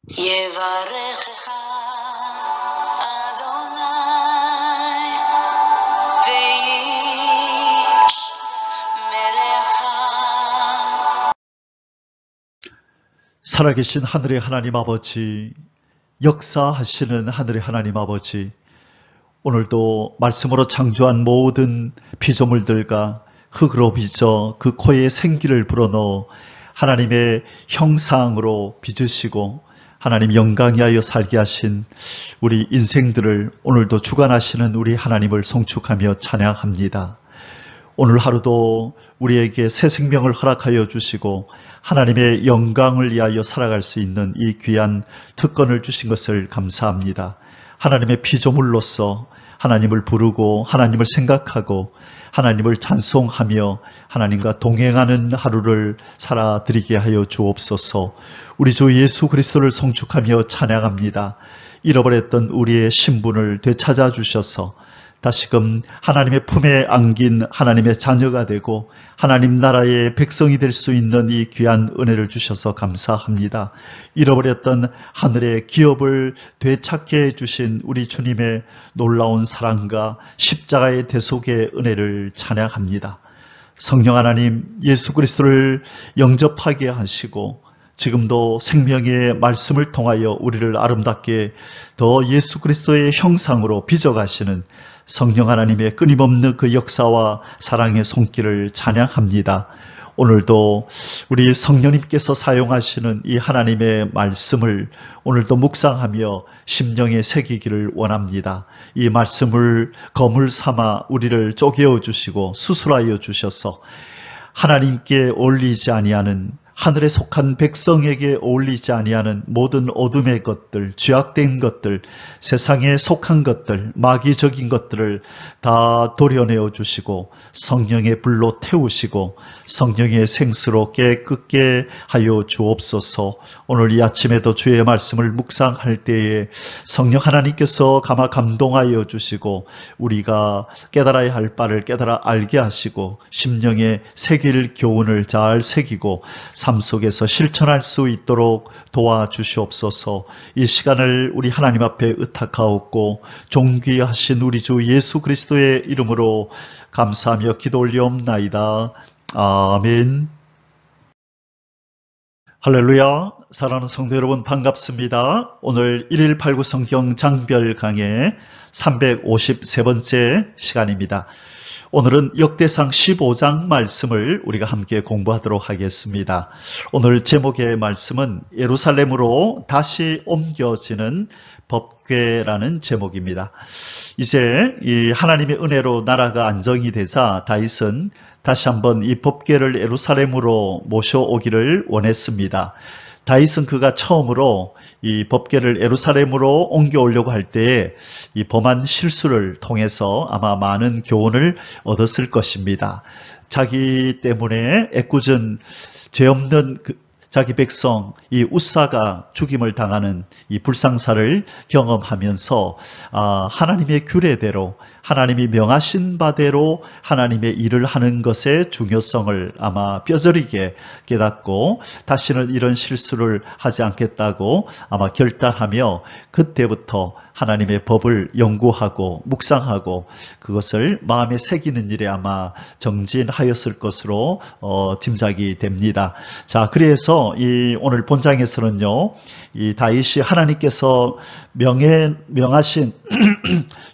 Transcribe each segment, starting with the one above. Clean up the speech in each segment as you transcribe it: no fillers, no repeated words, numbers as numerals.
יברכך אדוני וישמרך. 살아계신 하늘의 하나님 아버지, 역사하시는 하늘의 하나님 아버지, 오늘도 말씀으로 창조한 모든 피조물들과 흙으로 빚어 그 코에 생기를 불어넣어 하나님의 형상으로 빚으시고 하나님 영광이 하여 살게 하신 우리 인생들을 오늘도 주관하시는 우리 하나님을 송축하며 찬양합니다. 오늘 하루도 우리에게 새 생명을 허락하여 주시고 하나님의 영광을 위하여 살아갈 수 있는 이 귀한 특권을 주신 것을 감사합니다. 하나님의 피조물로서 하나님을 부르고 하나님을 생각하고 하나님을 찬송하며 하나님과 동행하는 하루를 살아드리게 하여 주옵소서. 우리 주 예수 그리스도를 송축하며 찬양합니다. 잃어버렸던 우리의 신분을 되찾아 주셔서 다시금 하나님의 품에 안긴 하나님의 자녀가 되고 하나님 나라의 백성이 될 수 있는 이 귀한 은혜를 주셔서 감사합니다. 잃어버렸던 하늘의 기업을 되찾게 해주신 우리 주님의 놀라운 사랑과 십자가의 대속의 은혜를 찬양합니다. 성령 하나님, 예수 그리스도를 영접하게 하시고 지금도 생명의 말씀을 통하여 우리를 아름답게 더 예수 그리스도의 형상으로 빚어가시는 성령 하나님의 끊임없는 그 역사와 사랑의 손길을 찬양합니다. 오늘도 우리 성령님께서 사용하시는 이 하나님의 말씀을 오늘도 묵상하며 심령에 새기기를 원합니다. 이 말씀을 거물 삼아 우리를 쪼개어 주시고 수술하여 주셔서 하나님께 어울리지 아니하는 하늘에 속한 백성에게 어울리지 아니하는 모든 어둠의 것들, 죄악된 것들, 세상에 속한 것들, 마귀적인 것들을 다 도려내어 주시고 성령의 불로 태우시고 성령의 생수로 깨끗게 하여 주옵소서. 오늘 이 아침에도 주의 말씀을 묵상할 때에 성령 하나님께서 가마 감동하여 주시고 우리가 깨달아야 할 바를 깨달아 알게 하시고 심령에 새길 교훈을 잘 새기고 삶 속에서 실천할 수 있도록 도와주시옵소서. 이 시간을 우리 하나님 앞에 의탁하옵고 존귀하신 우리 주 예수 그리스도의 이름으로 감사하며 기도 올리옵나이다. 아멘. 할렐루야. 사랑하는 성도 여러분 반갑습니다. 오늘 1189 성경 장별 강의 353번째 시간입니다. 오늘은 역대상 15장 말씀을 우리가 함께 공부하도록 하겠습니다. 오늘 제목의 말씀은 예루살렘으로 다시 옮겨지는 법궤라는 제목입니다. 이제 이 하나님의 은혜로 나라가 안정이 되자 다윗은 다시 한번 이 법궤를 예루살렘으로 모셔오기를 원했습니다. 다윗은 그가 처음으로 이 법궤를 예루살렘으로 옮겨오려고 할 때에 이 범한 실수를 통해서 아마 많은 교훈을 얻었을 것입니다. 자기 때문에 애꿎은 죄 없는 자기 백성 이 웃사가 죽임을 당하는 이 불상사를 경험하면서 하나님의 규례대로 하나님이 명하신 바대로 하나님의 일을 하는 것의 중요성을 아마 뼈저리게 깨닫고 다시는 이런 실수를 하지 않겠다고 아마 결단하며 그때부터 하나님의 법을 연구하고 묵상하고 그것을 마음에 새기는 일에 아마 정진하였을 것으로 짐작이 됩니다. 자, 그래서 이 오늘 본장에서는요, 이 다윗이 하나님께서 명하신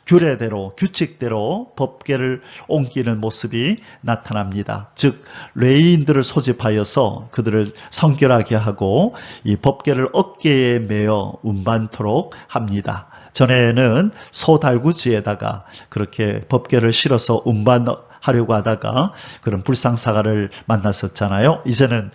규례대로 규칙대로 법궤를 옮기는 모습이 나타납니다. 즉 레위인들을 소집하여서 그들을 성결하게 하고 이 법궤를 어깨에 메어 운반토록 합니다. 전에는 소달구지에다가 그렇게 법궤를 실어서 운반하려고 하다가 그런 불상사가를 만났었잖아요. 이제는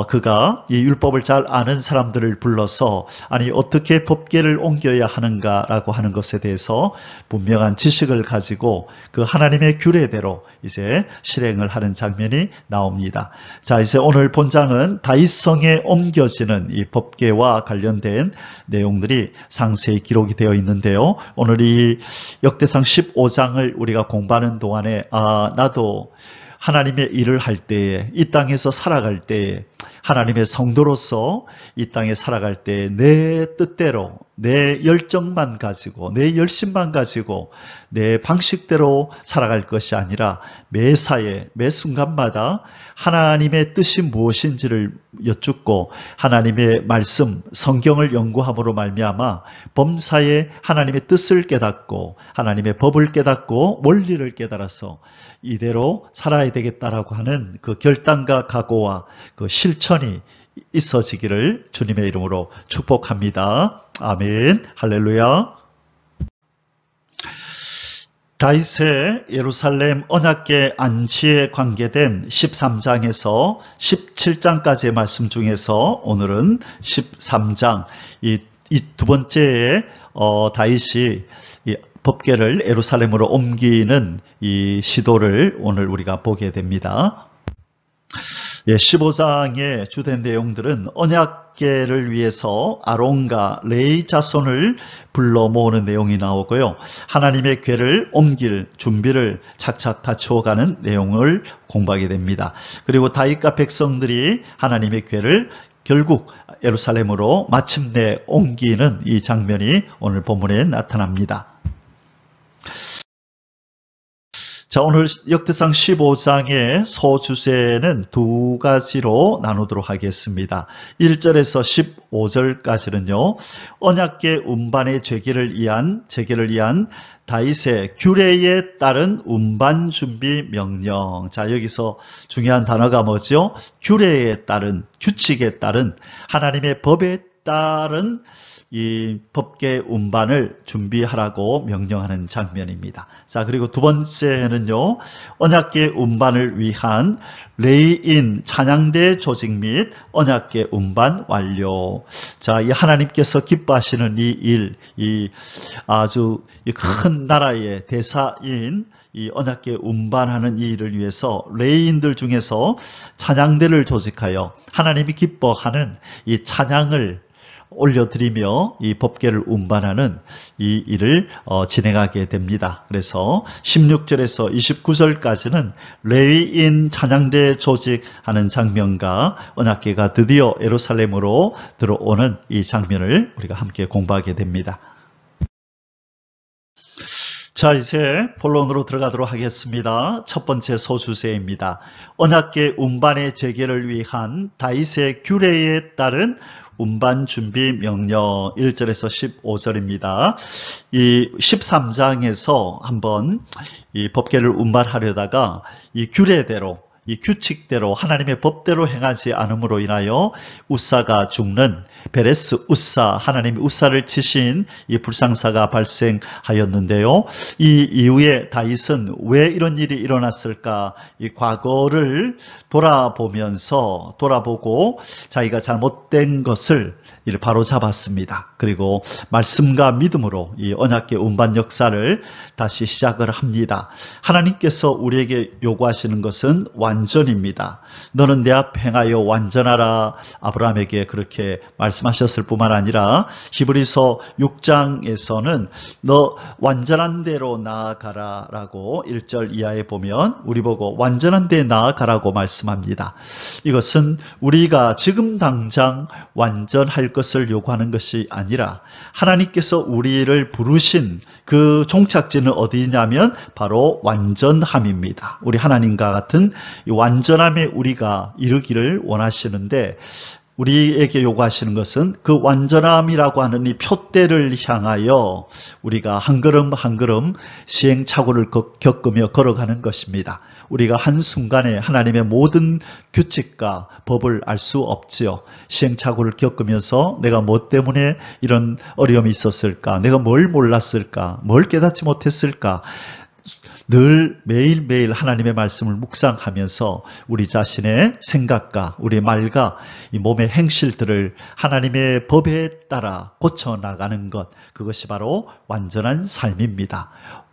그가 이 율법을 잘 아는 사람들을 불러서 아니 어떻게 법궤를 옮겨야 하는가라고 하는 것에 대해서 분명한 지식을 가지고 그 하나님의 규례대로 이제 실행을 하는 장면이 나옵니다. 자, 이제 오늘 본장은 다윗성에 옮겨지는 이 법궤와 관련된 내용들이 상세히 기록이 되어 있는데요. 오늘 이 역대상 15장을 우리가 공부하는 동안에 나도 하나님의 일을 할 때에 이 땅에서 살아갈 때에 하나님의 성도로서 이 땅에 살아갈 때 내 뜻대로, 내 열정만 가지고, 내 열심만 가지고, 내 방식대로 살아갈 것이 아니라 매사에, 매 순간마다 하나님의 뜻이 무엇인지를 여쭙고 하나님의 말씀, 성경을 연구함으로 말미암아 범사에 하나님의 뜻을 깨닫고 하나님의 법을 깨닫고 원리를 깨달아서 이대로 살아야 되겠다라고 하는 그 결단과 각오와 그 실천이 있어지기를 주님의 이름으로 축복합니다. 아멘. 할렐루야. 다윗의 예루살렘 언약궤 안치에 관계된 13장에서 17장까지의 말씀 중에서 오늘은 13장 이 두 번째에 다윗이 이 법궤를 예루살렘으로 옮기는 이 시도를 오늘 우리가 보게 됩니다. 15장의 주된 내용들은 언약궤를 위해서 아론과 레위 자손을 불러 모으는 내용이 나오고요. 하나님의 궤를 옮길 준비를 착착 갖추어가는 내용을 공부하게 됩니다. 그리고 다윗과 백성들이 하나님의 궤를 결국 예루살렘으로 마침내 옮기는 이 장면이 오늘 본문에 나타납니다. 자, 오늘 역대상 15장의 소주제는 두 가지로 나누도록 하겠습니다. 1절에서 15절까지는요. 언약궤 운반의 재개를 위한 다윗의 규례에 따른 운반 준비 명령. 자, 여기서 중요한 단어가 뭐죠? 규례에 따른, 규칙에 따른, 하나님의 법에 따른 이 법궤 운반을 준비하라고 명령하는 장면입니다. 자, 그리고 두 번째는요, 언약궤 운반을 위한 레위인 찬양대 조직 및 언약궤 운반 완료. 자, 이 하나님께서 기뻐하시는 이 일, 이 아주 큰 나라의 대사인 이 언약궤 운반하는 이 일을 위해서 레위인들 중에서 찬양대를 조직하여 하나님이 기뻐하는 이 찬양을 올려드리며 이 법궤를 운반하는 이 일을 진행하게 됩니다. 그래서 16절에서 29절까지는 레위인 찬양대 조직하는 장면과 언약궤가 드디어 예루살렘으로 들어오는 이 장면을 우리가 함께 공부하게 됩니다. 자, 이제 본론으로 들어가도록 하겠습니다. 첫 번째 소주제입니다. 언약궤 운반의 재개를 위한 다윗의 규례에 따른 운반 준비 명령 1절에서 15절입니다. 이 13장에서 한번 이 법궤를 운반하려다가 이 규례대로, 이 규칙대로 하나님의 법대로 행하지 않음으로 인하여 우사가 죽는 베레스 우사, 하나님이 우사를 치신 이 불상사가 발생하였는데요. 이 이후에 다윗은 왜 이런 일이 일어났을까? 이 과거를 돌아보고 자기가 잘못된 것을 바로 잡았습니다. 그리고 말씀과 믿음으로 이 언약궤 운반 역사를 다시 시작을 합니다. 하나님께서 우리에게 요구하시는 것은 완전입니다. 너는 내 앞에 행하여 완전하라. 아브라함에게 그렇게 말씀하셨을 뿐만 아니라 히브리서 6장에서는 너 완전한 대로 나아가라 라고 1절 이하에 보면 우리 보고 완전한 데 나아가라고 말씀합니다. 이것은 우리가 지금 당장 완전할 것을 요구하는 것이 아니라 하나님께서 우리를 부르신 그 종착지는 어디냐면 바로 완전함입니다. 우리 하나님과 같은 이 완전함에 우리가 이르기를 원하시는데 우리에게 요구하시는 것은 그 완전함이라고 하는 이 표대를 향하여 우리가 한 걸음 한 걸음 시행착오를 겪으며 걸어가는 것입니다. 우리가 한순간에 하나님의 모든 규칙과 법을 알 수 없지요. 시행착오를 겪으면서 내가 뭐 때문에 이런 어려움이 있었을까? 내가 뭘 몰랐을까? 뭘 깨닫지 못했을까? 늘 매일매일 하나님의 말씀을 묵상하면서 우리 자신의 생각과 우리 말과 이 몸의 행실들을 하나님의 법에 따라 고쳐나가는 것, 그것이 바로 완전한 삶입니다.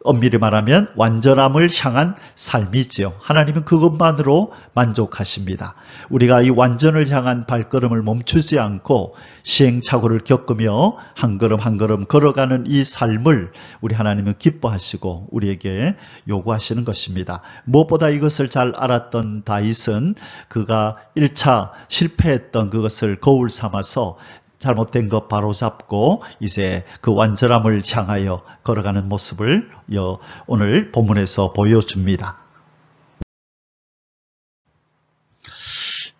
엄밀히 말하면 완전함을 향한 삶이지요. 하나님은 그것만으로 만족하십니다. 우리가 이 완전을 향한 발걸음을 멈추지 않고 시행착오를 겪으며 한 걸음 한 걸음 걸어가는 이 삶을 우리 하나님은 기뻐하시고 우리에게 요구하시는 것입니다. 무엇보다 이것을 잘 알았던 다윗은 그가 1차 실패했던 그것을 거울 삼아서 잘못된 것 바로잡고 이제 그 완전함을 향하여 걸어가는 모습을 오늘 본문에서 보여줍니다.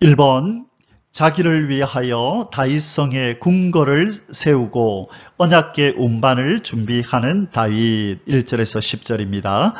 1번, 자기를 위하여 다윗성에 궁궐을 세우고 언약궤 운반을 준비하는 다윗. 1절에서 10절입니다.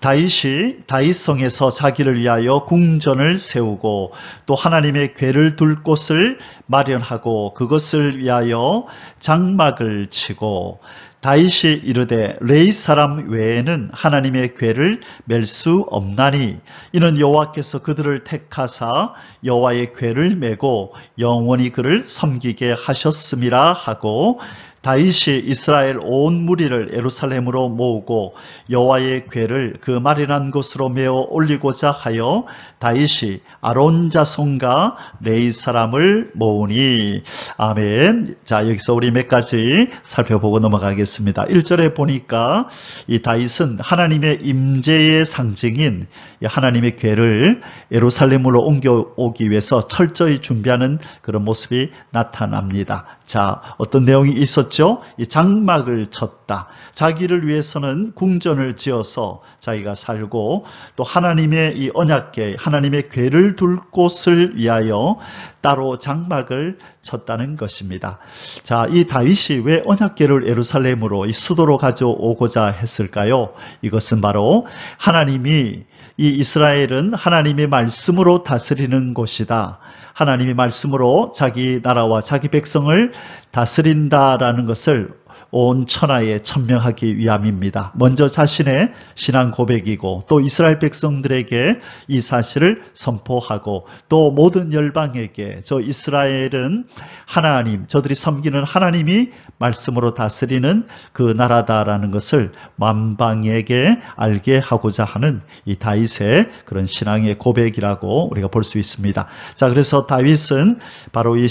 다윗이 다윗성에서 자기를 위하여 궁전을 세우고 또 하나님의 궤를 둘 곳을 마련하고 그것을 위하여 장막을 치고 다윗이 이르되 레이 사람 외에는 하나님의 궤를 맬 수 없나니 이는 여호와께서 그들을 택하사 여호와의 궤를 메고 영원히 그를 섬기게 하셨음이라 하고 다윗이 이스라엘 온 무리를 예루살렘으로 모으고 여호와의 궤를 그 마련한 곳으로 메어 올리고자 하여 다윗이 아론 자손과 레위 사람을 모으니. 아멘. 자, 여기서 우리 몇 가지 살펴보고 넘어가겠습니다. 1절에 보니까 이 다윗은 하나님의 임재의 상징인 하나님의 궤를 예루살렘으로 옮겨오기 위해서 철저히 준비하는 그런 모습이 나타납니다. 자, 어떤 내용이 있었죠? 이 장막을 쳤다. 자기를 위해서는 궁전을 지어서 자기가 살고 또 하나님의 이 언약궤, 하나님의 궤를 둘 곳을 위하여 따로 장막을 쳤다는 것입니다. 자, 이 다윗이 왜 언약궤를 예루살렘으로 이 수도로 가져오고자 했을까요? 이것은 바로 하나님이 이 이스라엘은 하나님의 말씀으로 다스리는 곳이다. 하나님의 말씀으로 자기 나라와 자기 백성을 다스린다라는 것을 온 천하에 천명하기 위함입니다. 먼저 자신의 신앙 고백이고 또 이스라엘 백성들에게 이 사실을 선포하고 또 모든 열방에게 저 이스라엘은 하나님, 저들이 섬기는 하나님이 말씀으로 다스리는 그 나라다라는 것을 만방에게 알게 하고자 하는 이 다윗의 그런 신앙의 고백이라고 우리가 볼 수 있습니다. 자, 그래서 다윗은 바로 이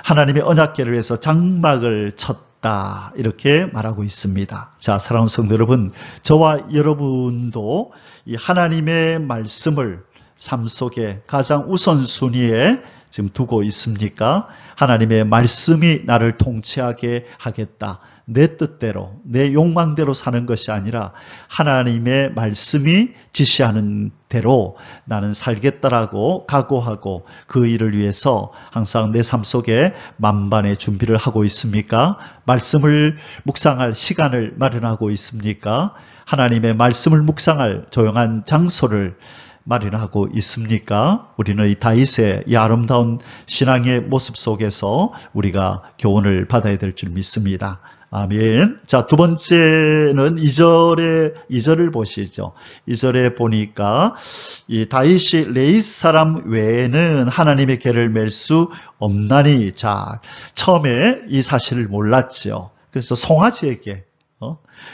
하나님의 언약궤를 위해서 장막을 쳤다. 이렇게 말하고 있습니다. 자, 사랑하는 성도 여러분, 저와 여러분도 이 하나님의 말씀을 삶 속에 가장 우선순위에 지금 두고 있습니까? 하나님의 말씀이 나를 통치하게 하겠다. 내 뜻대로, 내 욕망대로 사는 것이 아니라 하나님의 말씀이 지시하는 대로 나는 살겠다라고 각오하고 그 일을 위해서 항상 내 삶 속에 만반의 준비를 하고 있습니까? 말씀을 묵상할 시간을 마련하고 있습니까? 하나님의 말씀을 묵상할 조용한 장소를 마련하고 있습니까? 우리는 이 다윗의 이 아름다운 신앙의 모습 속에서 우리가 교훈을 받아야 될 줄 믿습니다. 아멘. 자, 두 번째는 2절을 보시죠. 2절에 보니까 이 다윗이 레위 사람 외에는 하나님의 궤를 맬 수 없나니. 자, 처음에 이 사실을 몰랐죠. 그래서 송아지에게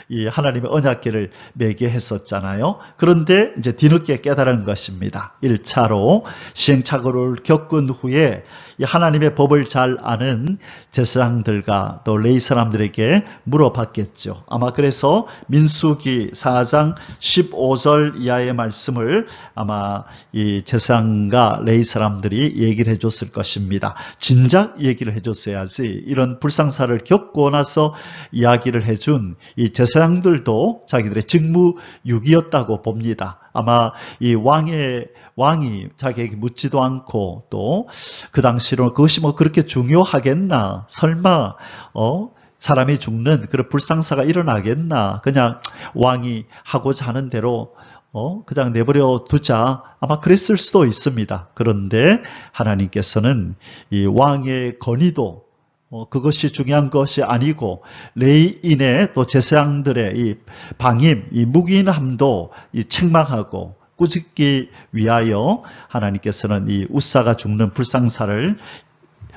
이 하나님의 언약궤를 매게 했었잖아요. 그런데 이제 뒤늦게 깨달은 것입니다. 1차로 시행착오를 겪은 후에 이 하나님의 법을 잘 아는 제사장들과 또 레위 사람들에게 물어봤겠죠. 아마 그래서 민수기 4장 15절 이하의 말씀을 아마 이 제사장과 레위 사람들이 얘기를 해줬을 것입니다. 진작 얘기를 해줬어야지. 이런 불상사를 겪고 나서 이야기를 해준 이 제사장들도 자기들의 직무유기였다고 봅니다. 아마 이 왕이 자기에게 묻지도 않고 또 그 당시로 그것이 뭐 그렇게 중요하겠나? 설마 사람이 죽는 그런 불상사가 일어나겠나? 그냥 왕이 하고자 하는 대로 그냥 내버려 두자. 아마 그랬을 수도 있습니다. 그런데 하나님께서는 이 왕의 건의도 그것이 중요한 것이 아니고 레위인의 또 제사장들의 이 방임, 이 묵인함도 이 책망하고 꾸짖기 위하여 하나님께서는 이 웃사가 죽는 불상사를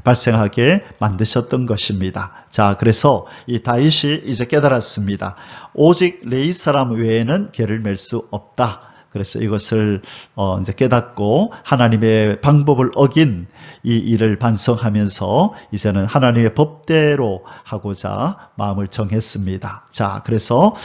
발생하게 만드셨던 것입니다. 자, 그래서 이 다윗이 이제 깨달았습니다. 오직 레위 사람 외에는 개를 맬 수 없다. 그래서 이것을 이제 깨닫고 하나님의 방법을 어긴 이 일을 반성하면서 이제는 하나님의 법대로 하고자 마음을 정했습니다. 자, 그래서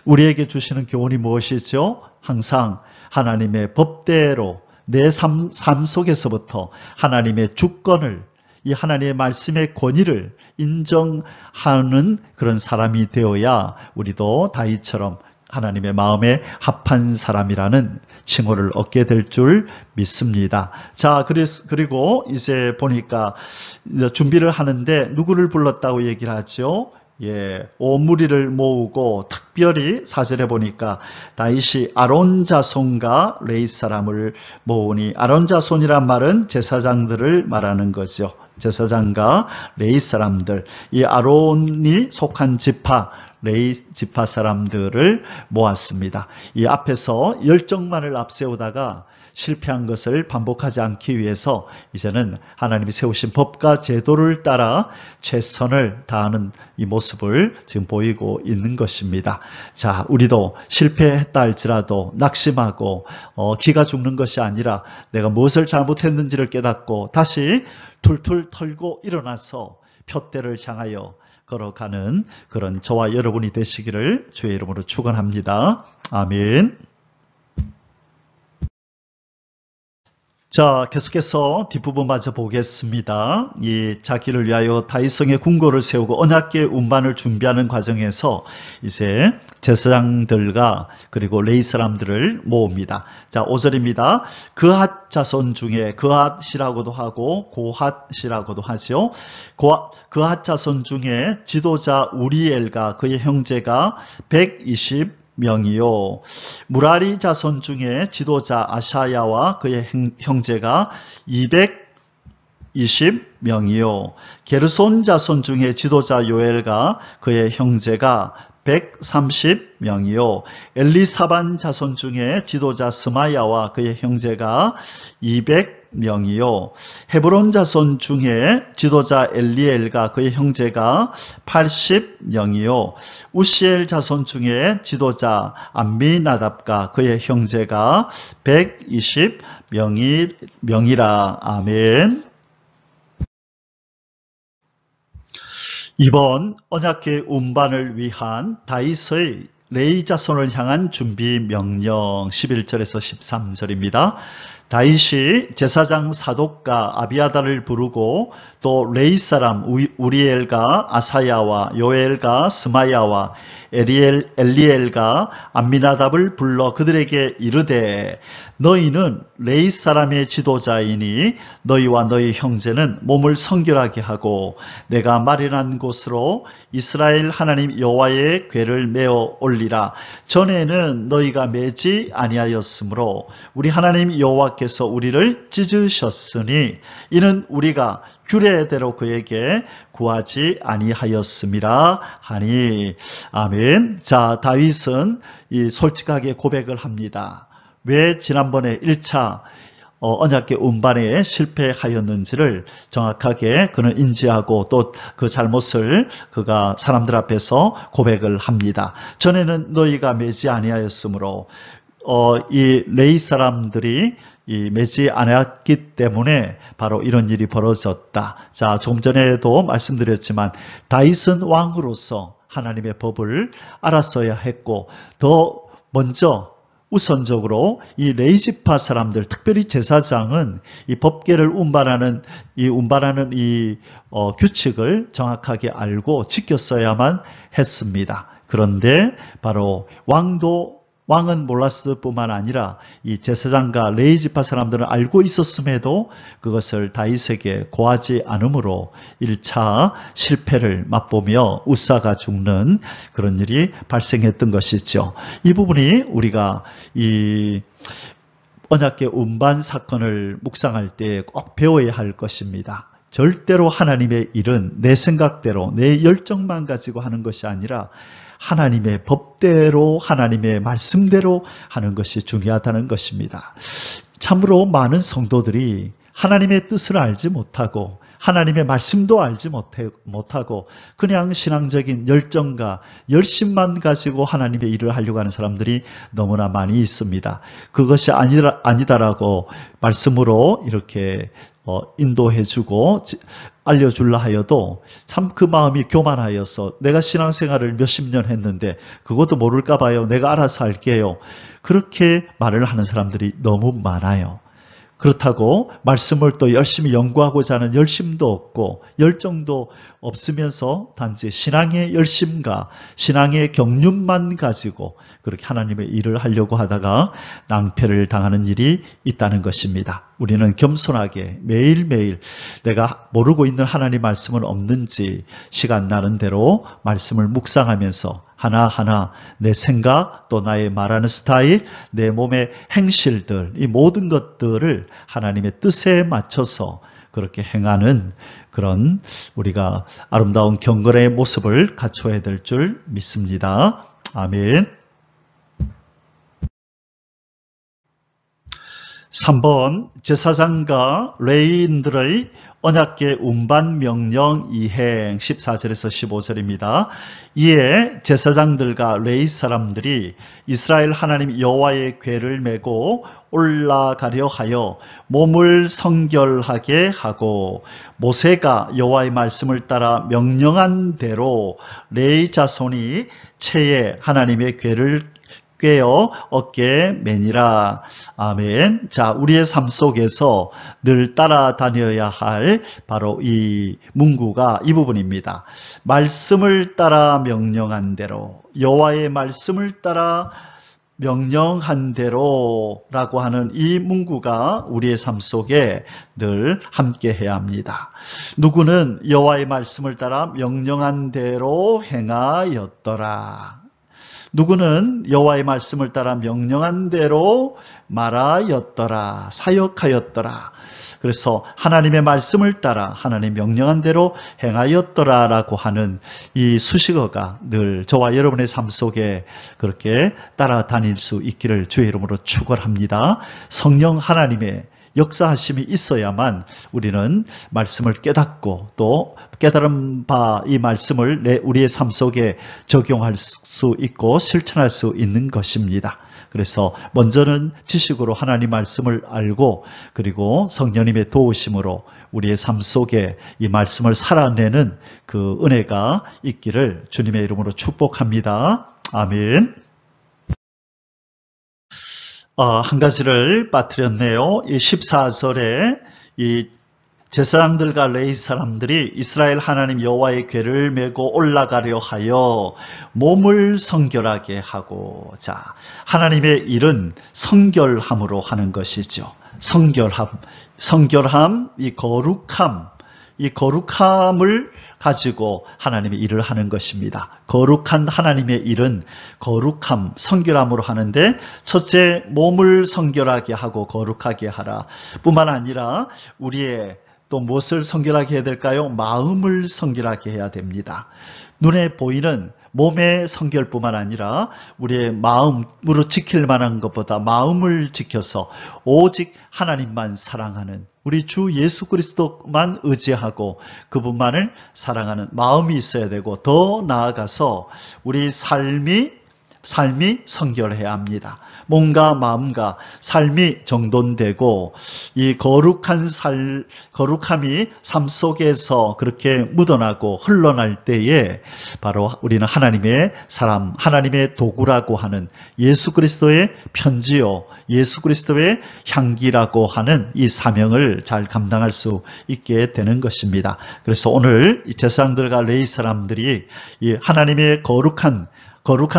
우리에게 주시는 교훈이 무엇이죠? 항상 하나님의 법대로 내 삶 속에서부터 하나님의 주권을, 이 하나님의 말씀의 권위를 인정하는 그런 사람이 되어야 우리도 다윗처럼 하나님의 마음에 합한 사람이라는 칭호를 얻게 될 줄 믿습니다. 자, 그리고 이제 보니까 준비를 하는데 누구를 불렀다고 얘기를 하죠? 예, 온 무리를 모으고 특별히 4절에 보니까 다윗이 아론 자손과 레위 사람을 모으니, 아론 자손이란 말은 제사장들을 말하는 거죠. 제사장과 레위 사람들, 이 아론이 속한 지파, 레위 지파 사람들을 모았습니다. 이 앞에서 열정만을 앞세우다가 실패한 것을 반복하지 않기 위해서 이제는 하나님이 세우신 법과 제도를 따라 최선을 다하는 이 모습을 지금 보이고 있는 것입니다. 자, 우리도 실패했다 할지라도 낙심하고 기가 죽는 것이 아니라 내가 무엇을 잘못했는지를 깨닫고 다시 툴툴 털고 일어나서 표대를 향하여 걸어가는 그런 저와 여러분이 되시기를 주의 이름으로 축원합니다. 아멘. 자, 계속해서 뒷부분 마저 보겠습니다. 이 자기를 위하여 다윗성에 궁궐을 세우고 언약궤 운반을 준비하는 과정에서 이제 제사장들과 그리고 레위 사람들을 모읍니다. 자, 5절입니다. 그핫 자손 중에, 그핫이라고도 하고 고핫이라고도 하죠. 그핫 자손 중에 지도자 우리엘과 그의 형제가 120명이요. 무라리 자손 중에 지도자 아샤야와 그의 형제가 220명이요. 게르손 자손 중에 지도자 요엘과 그의 형제가 130명이요. 엘리사반 자손 중에 지도자 스마야와 그의 형제가 200명이요. 헤브론 자손 중에 지도자 엘리엘과 그의 형제가 80명이요. 우시엘 자손 중에 지도자 암미나답과 그의 형제가 120명이라. 아멘. 이번 언약궤 운반을 위한 다윗의 레위 자손을 향한 준비 명령 11절에서 13절입니다. 다윗이 제사장 사독과 아비아달을 부르고 또 레위 사람 우리엘과 아사야와 요엘과 스마야와 엘리엘과 암미나답을 불러 그들에게 이르되 너희는 레위 사람의 지도자이니 너희와 너희 형제는 몸을 성결하게 하고 내가 마련한 곳으로 이스라엘 하나님 여호와의 궤를 메어 올리라. 전에는 너희가 매지 아니하였으므로 우리 하나님 여호와께서 우리를 찢으셨으니 이는 우리가 규례대로 그에게 구하지 아니하였음이라 하니. 아멘. 자, 다윗은 솔직하게 고백을 합니다. 왜 지난번에 1차 언약궤 운반에 실패하였는지를 정확하게 그는 인지하고 또 그 잘못을 그가 사람들 앞에서 고백을 합니다. 전에는 너희가 매지 아니하였으므로 이 레위 사람들이 매지 않았기 때문에 바로 이런 일이 벌어졌다. 자, 조금 전에도 말씀드렸지만 다윗은 왕으로서 하나님의 법을 알았어야 했고 더 먼저 우선적으로 이 레위 지파 사람들, 특별히 제사장은 이 법궤를 운반하는 이 규칙을 정확하게 알고 지켰어야만 했습니다. 그런데 바로 왕은 몰랐을 뿐만 아니라 이 제사장과 레위 지파 사람들은 알고 있었음에도 그것을 다윗에게 고하지 않으므로 1차 실패를 맛보며 우사가 죽는 그런 일이 발생했던 것이죠. 이 부분이 우리가 이 언약궤 운반 사건을 묵상할 때 꼭 배워야 할 것입니다. 절대로 하나님의 일은 내 생각대로 내 열정만 가지고 하는 것이 아니라 하나님의 법대로 하나님의 말씀대로 하는 것이 중요하다는 것입니다. 참으로 많은 성도들이 하나님의 뜻을 알지 못하고 하나님의 말씀도 알지 못하고 그냥 신앙적인 열정과 열심만 가지고 하나님의 일을 하려고 하는 사람들이 너무나 많이 있습니다. 그것이 아니다라고 말씀으로 이렇게 인도해주고 알려줄라 하여도 참 그 마음이 교만하여서 내가 신앙생활을 몇십 년 했는데 그것도 모를까 봐요. 내가 알아서 할게요. 그렇게 말을 하는 사람들이 너무 많아요. 그렇다고 말씀을 또 열심히 연구하고자 하는 열심도 없고 열정도 없으면서 단지 신앙의 열심과 신앙의 경륜만 가지고 그렇게 하나님의 일을 하려고 하다가 낭패를 당하는 일이 있다는 것입니다. 우리는 겸손하게 매일매일 내가 모르고 있는 하나님 말씀은 없는지 시간 나는 대로 말씀을 묵상하면서 하나하나 내 생각 또 나의 말하는 스타일, 내 몸의 행실들 이 모든 것들을 하나님의 뜻에 맞춰서 그렇게 행하는 그런 우리가 아름다운 경건의 모습을 갖춰야 될 줄 믿습니다. 아멘. 3번 제사장과 레위인들의 언약궤 운반 명령 이행 14절에서 15절입니다. 이에 제사장들과 레위 사람들이 이스라엘 하나님 여호와의 궤를 메고 올라가려 하여 몸을 성결하게 하고 모세가 여호와의 말씀을 따라 명령한 대로 레위 자손이 채에 하나님의 궤를 꿰어 어깨에 매니라. 아멘. 자, 우리의 삶 속에서 늘 따라다녀야 할 바로 이 문구가 이 부분입니다. 말씀을 따라 명령한 대로, 여호와의 말씀을 따라 명령한 대로라고 하는 이 문구가 우리의 삶 속에 늘 함께 해야 합니다. 누구는 여호와의 말씀을 따라 명령한 대로 행하였더라. 누구는 여호와의 말씀을 따라 명령한 대로 말하였더라, 사역하였더라. 그래서 하나님의 말씀을 따라 하나님 명령한 대로 행하였더라라고 하는 이 수식어가 늘 저와 여러분의 삶 속에 그렇게 따라다닐 수 있기를 주의 이름으로 축원합니다. 성령 하나님의 역사하심이 있어야만 우리는 말씀을 깨닫고 또 깨달은 바 이 말씀을 우리의 삶 속에 적용할 수 있고 실천할 수 있는 것입니다. 그래서 먼저는 지식으로 하나님 말씀을 알고 그리고 성령님의 도우심으로 우리의 삶 속에 이 말씀을 살아내는 그 은혜가 있기를 주님의 이름으로 축복합니다. 아멘. 한 가지를 빠뜨렸네요. 이 14절에 이 제사장들과 레위 사람들이 이스라엘 하나님 여호와의 궤를 메고 올라가려 하여 몸을 성결하게 하고, 자, 하나님의 일은 성결함으로 하는 것이죠. 성결함, 이 거룩함을 가지고 하나님의 일을 하는 것입니다. 거룩한 하나님의 일은 거룩함, 성결함으로 하는데 첫째 몸을 성결하게 하고 거룩하게 하라 뿐만 아니라 우리의 또 무엇을 성결하게 해야 될까요? 마음을 성결하게 해야 됩니다. 눈에 보이는 몸의 성결뿐만 아니라 우리의 마음으로 지킬 만한 것보다 마음을 지켜서 오직 하나님만 사랑하는 우리 주 예수 그리스도만 의지하고 그분만을 사랑하는 마음이 있어야 되고 더 나아가서 우리 삶이 성결해야 합니다. 몸과 마음과 삶이 정돈되고 이 거룩함이 삶 속에서 그렇게 묻어나고 흘러날 때에 바로 우리는 하나님의 사람, 하나님의 도구라고 하는 예수 그리스도의 편지요, 예수 그리스도의 향기라고 하는 이 사명을 잘 감당할 수 있게 되는 것입니다. 그래서 오늘 이 제사장들과 레위 사람들이 이 하나님의 거룩한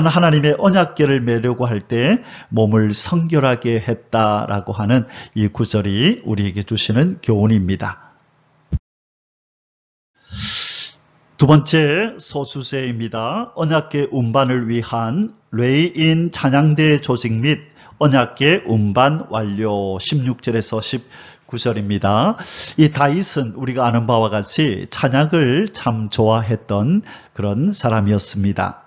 하나님의 언약궤를 메려고 할 때 몸을 성결하게 했다라고 하는 이 구절이 우리에게 주시는 교훈입니다. 두 번째 소수제입니다. 언약궤 운반을 위한 레위인 찬양대 조직 및 언약궤 운반 완료 16절에서 19절입니다. 이 다윗은 우리가 아는 바와 같이 찬양을 참 좋아했던 그런 사람이었습니다.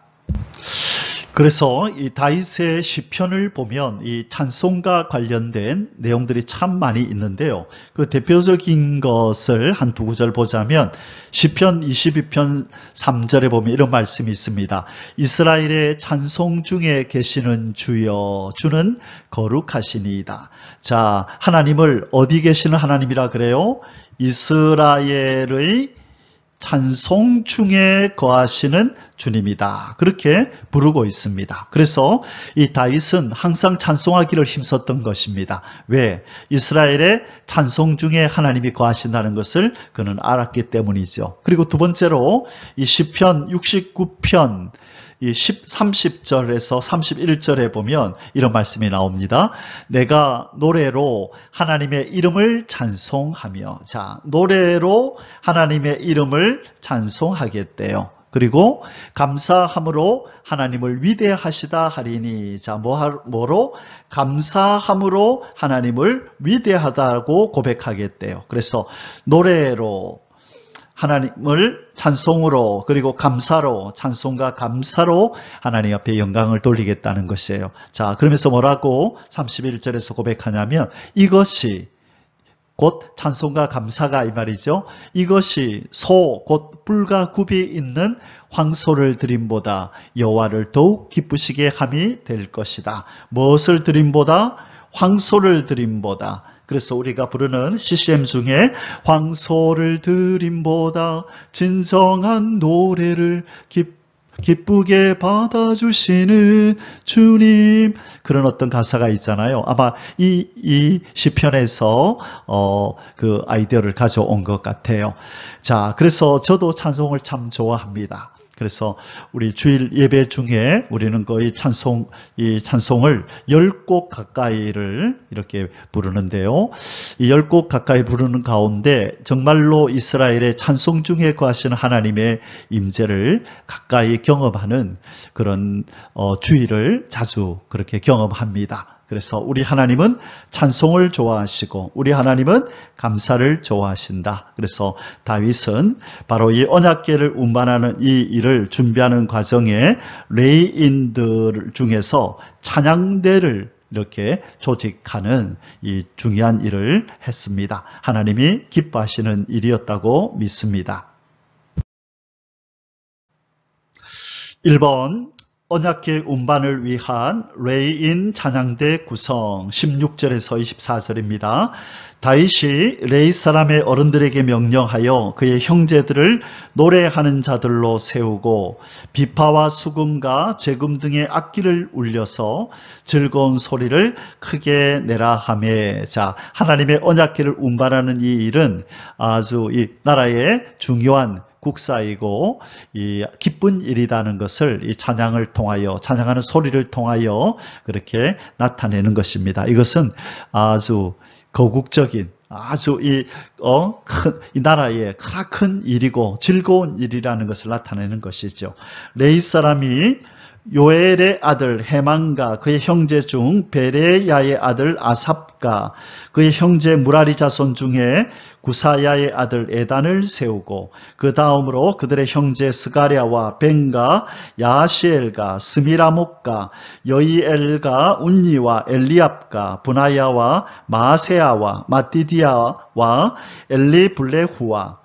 그래서 이 다윗의 시편을 보면 이 찬송과 관련된 내용들이 참 많이 있는데요. 그 대표적인 것을 한 두 구절 보자면 시편 22편 3절에 보면 이런 말씀이 있습니다. 이스라엘의 찬송 중에 계시는 주여, 주는 거룩하시니이다. 자, 하나님을 어디 계시는 하나님이라 그래요? 이스라엘의 찬송 중에 거하시는 주님이다. 그렇게 부르고 있습니다. 그래서 이 다윗은 항상 찬송하기를 힘썼던 것입니다. 왜? 이스라엘의 찬송 중에 하나님이 거하신다는 것을 그는 알았기 때문이죠. 그리고 두 번째로 이 시편 69편 이 30절에서 31절에 보면 이런 말씀이 나옵니다. 내가 노래로 하나님의 이름을 찬송하며, 자, 노래로 하나님의 이름을 찬송하겠대요. 그리고 감사함으로 하나님을 위대하시다 하리니, 자, 뭐로? 감사함으로 하나님을 위대하다고 고백하겠대요. 그래서 노래로 하나님을 찬송으로, 그리고 감사로, 찬송과 감사로 하나님 앞에 영광을 돌리겠다는 것이에요. 자, 그러면서 뭐라고 31절에서 고백하냐면, 이것이 곧 찬송과 감사가 이 말이죠. 이것이 소, 곧 뿔과 굽이 있는 황소를 드림보다 여호와를 더욱 기쁘시게 함이 될 것이다. 무엇을 드림보다? 황소를 드림보다. 그래서 우리가 부르는 CCM 중에 황소를 드림보다 진정한 노래를 기쁘게 받아주시는 주님, 그런 어떤 가사가 있잖아요. 아마 이 시편에서 그 아이디어를 가져온 것 같아요. 자, 그래서 저도 찬송을 참 좋아합니다. 그래서 우리 주일 예배 중에 우리는 거의 이 찬송을 10곡 가까이를 이렇게 부르는데요. 이 10곡 가까이 부르는 가운데 정말로 이스라엘의 찬송 중에 거하시는 하나님의 임재를 가까이 경험하는 그런 주일을 자주 그렇게 경험합니다. 그래서 우리 하나님은 찬송을 좋아하시고 우리 하나님은 감사를 좋아하신다. 그래서 다윗은 바로 이 언약궤를 운반하는 이 일을 준비하는 과정에 레위인들 중에서 찬양대를 이렇게 조직하는 이 중요한 일을 했습니다. 하나님이 기뻐하시는 일이었다고 믿습니다. 1번 언약궤 운반을 위한 레위인 찬양대 구성 16절에서 24절입니다. 다윗이 레위 사람의 어른들에게 명령하여 그의 형제들을 노래하는 자들로 세우고 비파와 수금과 제금 등의 악기를 울려서 즐거운 소리를 크게 내라 하매, 자, 하나님의 언약궤를 운반하는 이 일은 아주 이 나라의 중요한 국사이고 이 기쁜 일이라는 것을 이 찬양을 통하여, 찬양하는 소리를 통하여 그렇게 나타내는 것입니다. 이것은 아주 거국적인, 아주 이 나라의 크나큰 일이고 즐거운 일이라는 것을 나타내는 것이죠. 레위 사람이 요엘의 아들 헤만과 그의 형제 중 베레야의 아들 아삽과 그의 형제 무라리 자손 중에 구사야의 아들 에단을 세우고 그 다음으로 그들의 형제 스가랴와 벤과 야시엘과 스미라목과 여이엘과 운니와 엘리압과 분하야와 마세야와 마띠디야와 엘리블레후와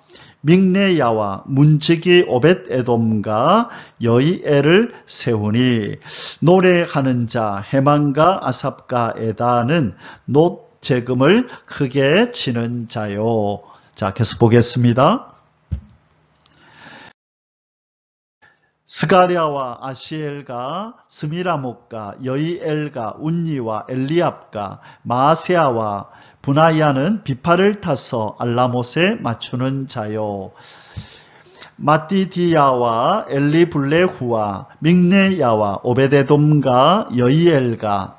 믹네야와 문지기 오벳에돔과 여이엘을 세우니 노래하는 자 헤만과 아삽과 에다는 놋 재금을 크게 치는 자요. 자, 계속 보겠습니다. 스가랴와 아시엘과 스미라목과 여이엘과 운니와 엘리압과 마세아와 분하야는 비파를 타서 알라못에 맞추는 자요. 마띠디야와 엘리블레후와 믹네야와 오베데돔과 여이엘과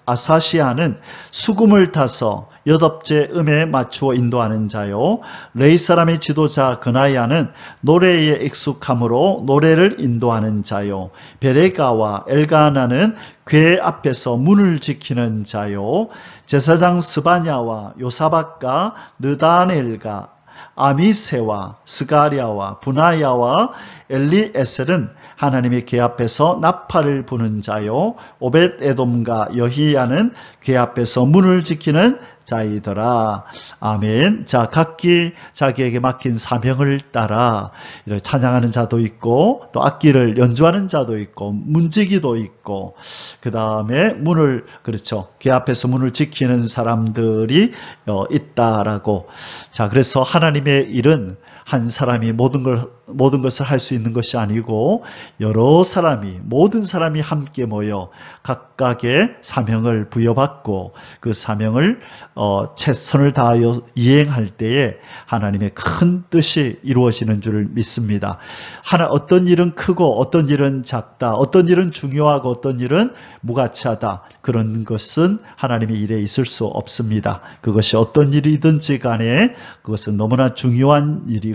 아사시아는 수금을 타서 여덟째 음에 맞추어 인도하는 자요. 레위 사람의 지도자 그나야는 노래에 익숙함으로 노래를 인도하는 자요. 베레가와 엘가나는 궤 앞에서 문을 지키는 자요. 제사장 스바냐와 요사박과 느다넬과 아미세와 스가랴와 분하야와 엘리에셀은 하나님의 궤 앞에서 나팔을 부는 자요, 오벳에돔과 여히야는 궤 앞에서 문을 지키는 자이더라. 아멘. 자, 각기 자기에게 맡긴 사명을 따라 이렇게 찬양하는 자도 있고, 또 악기를 연주하는 자도 있고, 문지기도 있고, 그 다음에 문을, 그렇죠, 궤 앞에서 문을 지키는 사람들이 있다라고. 자, 그래서 하나님의 일은 한 사람이 모든 것을 할 수 있는 것이 아니고, 여러 사람이, 모든 사람이 함께 모여 각각의 사명을 부여받고 그 사명을 최선을 다하여 이행할 때에 하나님의 큰 뜻이 이루어지는 줄 믿습니다. 어떤 일은 크고 어떤 일은 작다, 어떤 일은 중요하고 어떤 일은 무가치하다, 그런 것은 하나님의 일에 있을 수 없습니다. 그것이 어떤 일이든지 간에 그것은 너무나 중요한 일이고,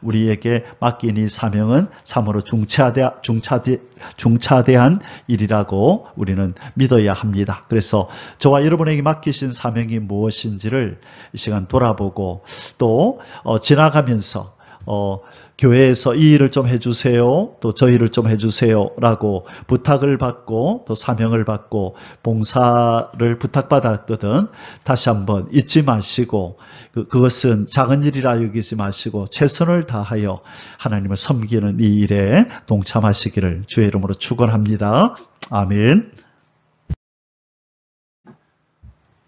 우리에게 맡긴 이 사명은 참으로 중차대한 일이라고 우리는 믿어야 합니다. 그래서 저와 여러분에게 맡기신 사명이 무엇인지를 이 시간 돌아보고, 또 지나가면서 교회에서 이 일을 좀 해주세요, 또 저 일을 좀 해주세요 라고 부탁을 받고 또 사명을 받고 봉사를 부탁받았거든, 다시 한번 잊지 마시고 그것은 작은 일이라 여기지 마시고 최선을 다하여 하나님을 섬기는 이 일에 동참하시기를 주의 이름으로 축원합니다. 아멘.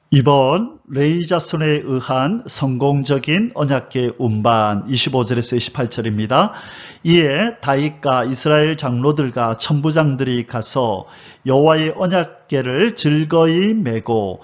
이번 레위 자손에 의한 성공적인 언약궤 운반 25절에서 28절입니다. 이에 다윗과 이스라엘 장로들과 천부장들이 가서 여호와의 언약궤를 즐거이 메고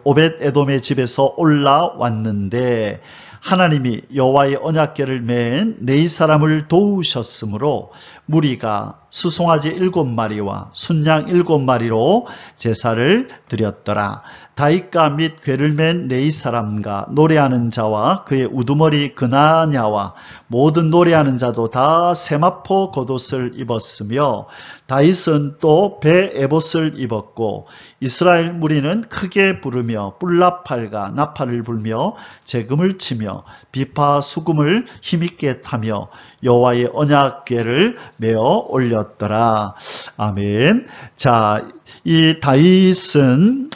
오벳에돔의 집에서 올라왔는데, 하나님이 여호와의 언약궤를 맨 레위 사람을 도우셨으므로 무리가 수송아지 7마리와 순양 7마리로 제사를 드렸더라. 다윗과 및 궤를 맨 레위 사람과 노래하는 자와 그의 우두머리 그나냐와 모든 노래하는 자도 다 세마포 겉옷을 입었으며, 다윗은 또 배 에봇을 입었고, 이스라엘 무리는 크게 부르며 뿔나팔과 나팔을 불며 재금을 치며 비파 수금을 힘있게 타며 여호와의 언약궤를 메어 올렸더라. 아멘. 자, 이 다윗은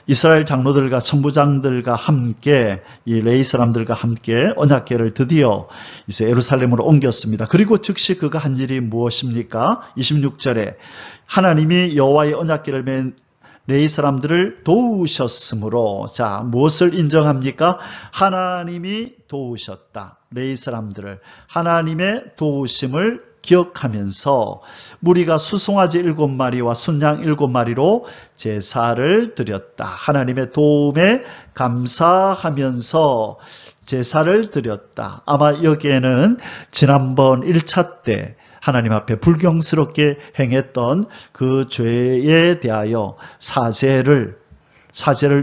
이스라엘 장로들과 천부장들과 함께, 이 레위 사람들과 함께 언약궤를 드디어 이제 예루살렘으로 옮겼습니다. 그리고 즉시 그가 한 일이 무엇입니까? 26절에 하나님이 여호와의 언약궤를 맨 레위 사람들을 도우셨으므로, 자, 무엇을 인정합니까? 하나님이 도우셨다. 레위 사람들을 하나님의 도우심을 기억하면서 무리가 수송아지 7마리와 순양 7마리로 제사를 드렸다. 하나님의 도움에 감사하면서 제사를 드렸다. 아마 여기에는 지난번 1차 때 하나님 앞에 불경스럽게 행했던 그 죄에 대하여 사죄를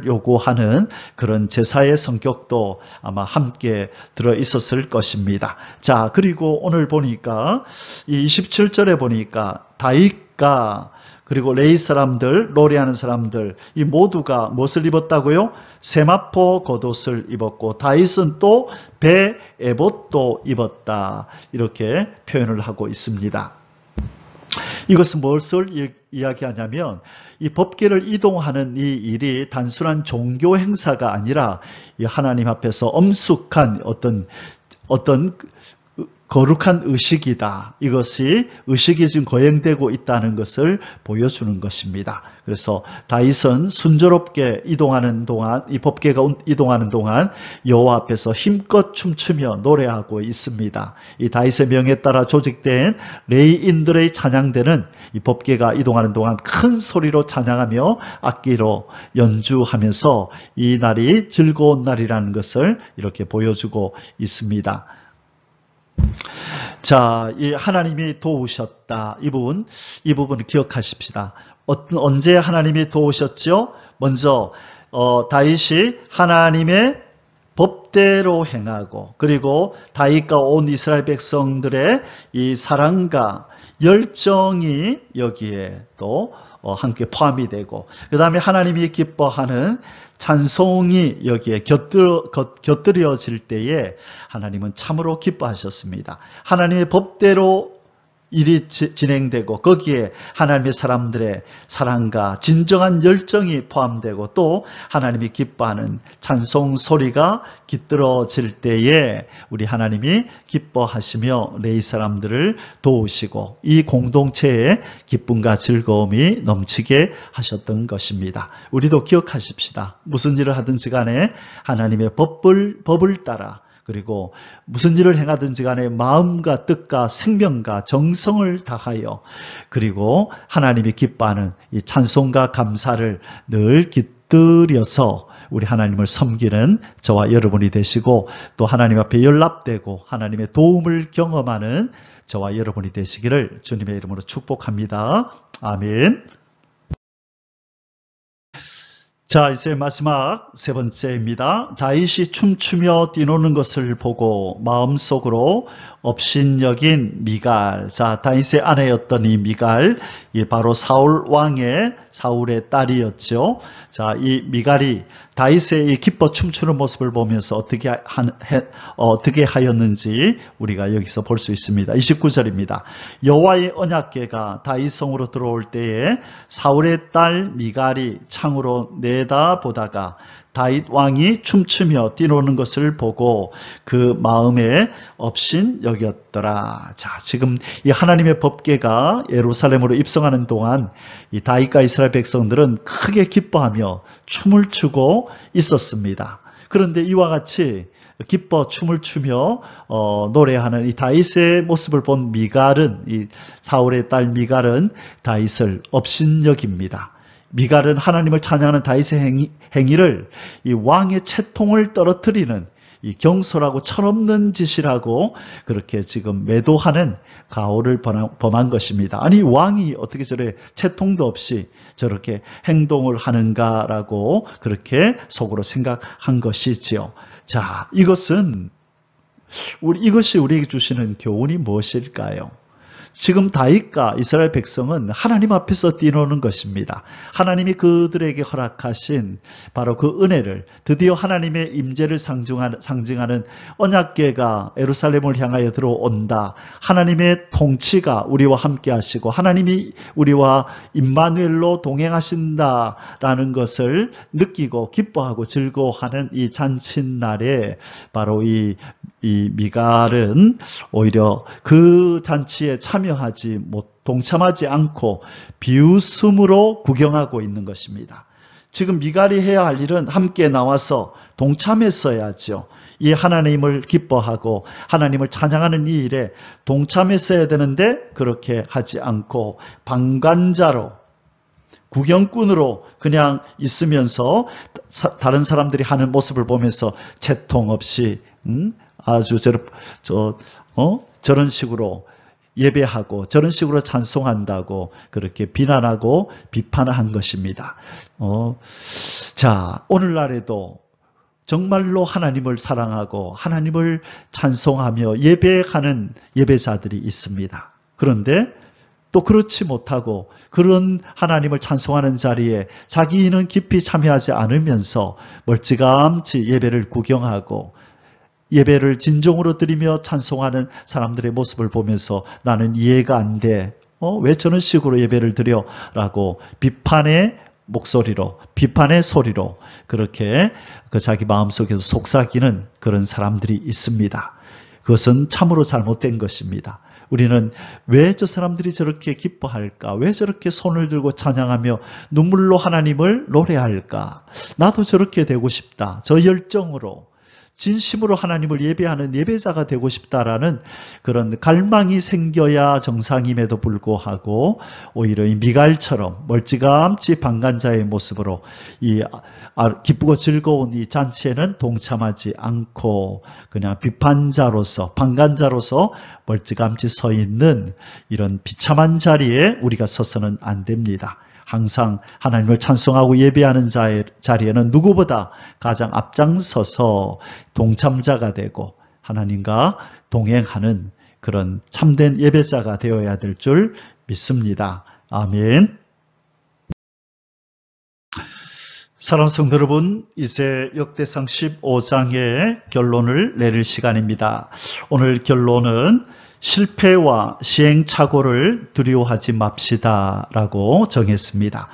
요구하는 그런 제사의 성격도 아마 함께 들어 있었을 것입니다. 자, 그리고 오늘 보니까 이 27절에 보니까 다윗과 그리고 레위 사람들, 노래하는 사람들, 이 모두가 무엇을 입었다고요? 세마포 겉옷을 입었고, 다윗은 또 배 에봇도 입었다, 이렇게 표현을 하고 있습니다. 이것은 무엇을 이야기하냐면, 이 법궤를 이동하는 이 일이 단순한 종교 행사가 아니라 이 하나님 앞에서 엄숙한 어떤 거룩한 의식이다. 이것이 의식이 지금 거행되고 있다는 것을 보여주는 것입니다. 그래서 다윗은 순조롭게 이동하는 동안, 이 법궤가 이동하는 동안 여호와 앞에서 힘껏 춤추며 노래하고 있습니다. 이 다윗의 명에 따라 조직된 레위인들의 찬양대는 이 법궤가 이동하는 동안 큰 소리로 찬양하며 악기로 연주하면서 이 날이 즐거운 날이라는 것을 이렇게 보여주고 있습니다. 자, 이 하나님이 도우셨다. 이 부분을 기억하십시다. 언제 하나님이 도우셨죠? 먼저 다윗이 하나님의 법대로 행하고, 그리고 다윗과 온 이스라엘 백성들의 이 사랑과 열정이 여기에 또 함께 포함이 되고, 그 다음에 하나님이 기뻐하는 찬송이 여기에 곁들여질 때에 하나님은 참으로 기뻐하셨습니다. 하나님의 법대로 일이 진행되고 거기에 하나님의 사람들의 사랑과 진정한 열정이 포함되고 또 하나님이 기뻐하는 찬송 소리가 깃들어질 때에 우리 하나님이 기뻐하시며 레위 사람들을 도우시고 이 공동체에 기쁨과 즐거움이 넘치게 하셨던 것입니다. 우리도 기억하십시다. 무슨 일을 하든지 간에 하나님의 법을 따라 그리고 무슨 일을 행하든지 간에 마음과 뜻과 생명과 정성을 다하여 그리고 하나님이 기뻐하는 이 찬송과 감사를 늘 깃들여서 우리 하나님을 섬기는 저와 여러분이 되시고 또 하나님 앞에 연락되고 하나님의 도움을 경험하는 저와 여러분이 되시기를 주님의 이름으로 축복합니다. 아멘. 자, 이제 마지막 세 번째입니다. 다윗이 춤추며 뛰노는 것을 보고 마음속으로 업신여긴 미갈. 자, 다윗의 아내였던 이 미갈, 이 바로 사울의 딸이었죠. 자, 이 미갈이 다윗의 이 기뻐 춤추는 모습을 보면서 어떻게 하였는지 우리가 여기서 볼 수 있습니다. 29절입니다. 여호와의 언약궤가 다윗 성으로 들어올 때에 사울의 딸 미갈이 창으로 내다보다가 다윗 왕이 춤추며 뛰노는 것을 보고 그 마음에 업신 여겼더라. 자, 지금 이 하나님의 법궤가 예루살렘으로 입성하는 동안 이 다윗과 이스라엘 백성들은 크게 기뻐하며 춤을 추고 있었습니다. 그런데 이와 같이 기뻐 춤을 추며 노래하는 이 다윗의 모습을 본 미갈은, 이 사울의 딸 미갈은 다윗을 업신여깁니다. 미갈은 하나님을 찬양하는 다윗의 행위를 이 왕의 채통을 떨어뜨리는 이 경솔하고 철없는 짓이라고 그렇게 지금 매도하는 가오를 범한 것입니다. 아니, 왕이 어떻게 저래 채통도 없이 저렇게 행동을 하는가라고 그렇게 속으로 생각한 것이지요. 자, 이것이 우리에게 주시는 교훈이 무엇일까요? 지금 다윗과 이스라엘 백성은 하나님 앞에서 뛰노는 것입니다. 하나님이 그들에게 허락하신 바로 그 은혜를, 드디어 하나님의 임재를 상징하는 언약궤가 예루살렘을 향하여 들어온다. 하나님의 통치가 우리와 함께 하시고 하나님이 우리와 임마누엘로 동행하신다라는 것을 느끼고 기뻐하고 즐거워하는 이 잔칫날에 바로 이 미갈은 오히려 그 잔치에 동참하지 않고 비웃음으로 구경하고 있는 것입니다. 지금 미갈이 해야 할 일은 함께 나와서 동참했어야죠. 이 하나님을 기뻐하고 하나님을 찬양하는 이 일에 동참했어야 되는데 그렇게 하지 않고 방관자로, 구경꾼으로 그냥 있으면서 다른 사람들이 하는 모습을 보면서 채통 없이 아주 저런 식으로 예배하고 저런 식으로 찬송한다고 그렇게 비난하고 비판한 것입니다. 자, 오늘날에도 정말로 하나님을 사랑하고 하나님을 찬송하며 예배하는 예배자들이 있습니다. 그런데 또 그렇지 못하고 그런 하나님을 찬송하는 자리에 자기는 깊이 참여하지 않으면서 멀찌감치 예배를 구경하고 예배를 진정으로 드리며 찬송하는 사람들의 모습을 보면서 나는 이해가 안 돼. 왜 저런 식으로 예배를 드려? 라고 비판의 목소리로, 비판의 소리로 그렇게 자기 마음속에서 속삭이는 그런 사람들이 있습니다. 그것은 참으로 잘못된 것입니다. 우리는 왜 저 사람들이 저렇게 기뻐할까? 왜 저렇게 손을 들고 찬양하며 눈물로 하나님을 노래할까? 나도 저렇게 되고 싶다. 저 열정으로. 진심으로 하나님을 예배하는 예배자가 되고 싶다라는 그런 갈망이 생겨야 정상임에도 불구하고 오히려 이 미갈처럼 멀찌감치 방관자의 모습으로 이 기쁘고 즐거운 이 잔치에는 동참하지 않고 그냥 비판자로서, 방관자로서 멀찌감치 서 있는 이런 비참한 자리에 우리가 서서는 안 됩니다. 항상 하나님을 찬송하고 예배하는 자리에는 누구보다 가장 앞장서서 동참자가 되고 하나님과 동행하는 그런 참된 예배자가 되어야 될 줄 믿습니다. 아멘. 사랑하는 성도 여러분, 이제 역대상 15장의 결론을 내릴 시간입니다. 오늘 결론은 실패와 시행착오를 두려워하지 맙시다 라고 정했습니다.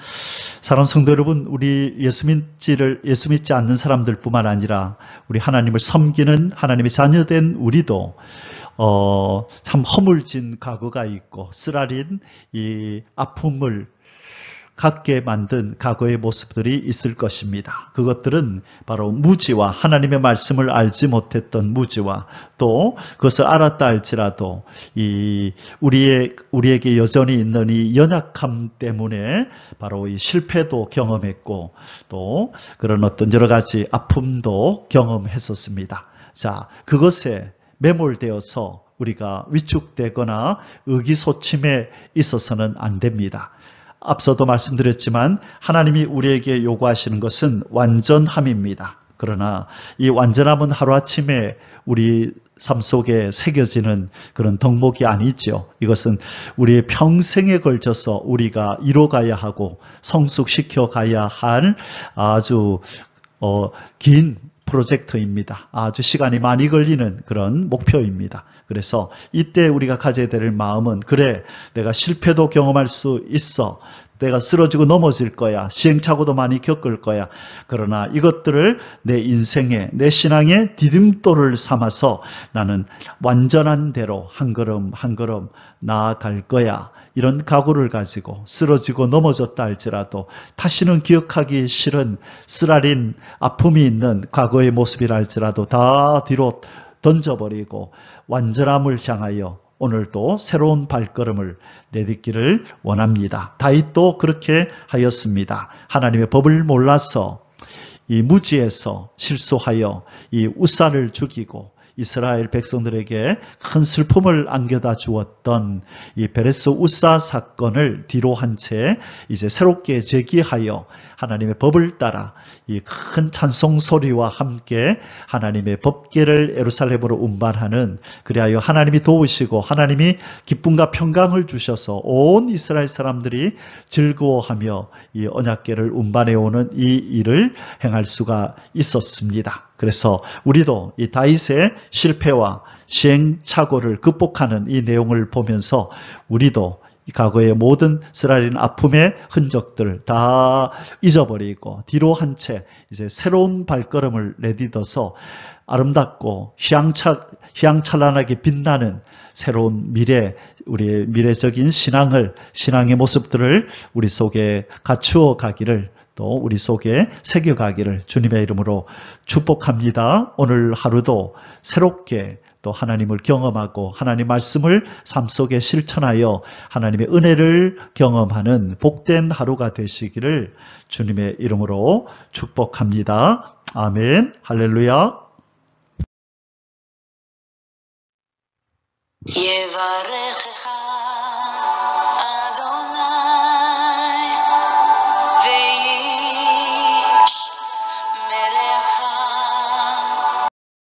사랑하는 성도 여러분, 우리 예수 믿지 않는 사람들 뿐만 아니라 우리 하나님을 섬기는 하나님의 자녀된 우리도 참 허물진 과거가 있고 쓰라린 이 아픔을 갖게 만든 과거의 모습들이 있을 것입니다. 그것들은 바로 무지와 하나님의 말씀을 알지 못했던 무지와 또 그것을 알았다 할지라도 우리에게 여전히 있는 이 연약함 때문에 바로 이 실패도 경험했고 또 그런 어떤 여러 가지 아픔도 경험했었습니다. 자, 그것에 매몰되어서 우리가 위축되거나 의기소침해 있어서는 안 됩니다. 앞서도 말씀드렸지만 하나님이 우리에게 요구하시는 것은 완전함입니다. 그러나 이 완전함은 하루아침에 우리 삶 속에 새겨지는 그런 덕목이 아니죠. 이것은 우리의 평생에 걸쳐서 우리가 이뤄가야 하고 성숙시켜 가야 할 아주 긴 프로젝트입니다. 아주 시간이 많이 걸리는 그런 목표입니다. 그래서 이때 우리가 가져야 될 마음은 그래, 내가 실패도 경험할 수 있어. 내가 쓰러지고 넘어질 거야. 시행착오도 많이 겪을 거야. 그러나 이것들을 내 인생에, 내 신앙의 디딤돌을 삼아서 나는 완전한 대로 한 걸음 한 걸음 나아갈 거야. 이런 각오를 가지고 쓰러지고 넘어졌다 할지라도 다시는 기억하기 싫은 쓰라린 아픔이 있는 과거의 모습이라 할지라도 다 뒤로 던져버리고 완전함을 향하여 오늘도 새로운 발걸음을 내딛기를 원합니다. 다윗도 그렇게 하였습니다. 하나님의 법을 몰라서 이 무지에서 실수하여 이 우사를 죽이고 이스라엘 백성들에게 큰 슬픔을 안겨다 주었던 이 베레스 우사 사건을 뒤로 한 채 이제 새롭게 제기하여 하나님의 법을 따라 이 큰 찬송 소리와 함께 하나님의 법궤를 예루살렘으로 운반하는, 그리하여 하나님이 도우시고 하나님이 기쁨과 평강을 주셔서 온 이스라엘 사람들이 즐거워하며 이 언약궤를 운반해 오는 이 일을 행할 수가 있었습니다. 그래서 우리도 이 다윗의 실패와 시행착오를 극복하는 이 내용을 보면서 우리도 이 과거의 모든 쓰라린 아픔의 흔적들 다 잊어버리고 뒤로 한 채 이제 새로운 발걸음을 내딛어서 아름답고 희양찬란하게 빛나는 새로운 미래, 우리의 미래적인 신앙의 모습들을 우리 속에 갖추어 가기를, 또 우리 속에 새겨가기를 주님의 이름으로 축복합니다. 오늘 하루도 새롭게 또 하나님을 경험하고 하나님 말씀을 삶 속에 실천하여 하나님의 은혜를 경험하는 복된 하루가 되시기를 주님의 이름으로 축복합니다. 아멘. 할렐루야. יברכך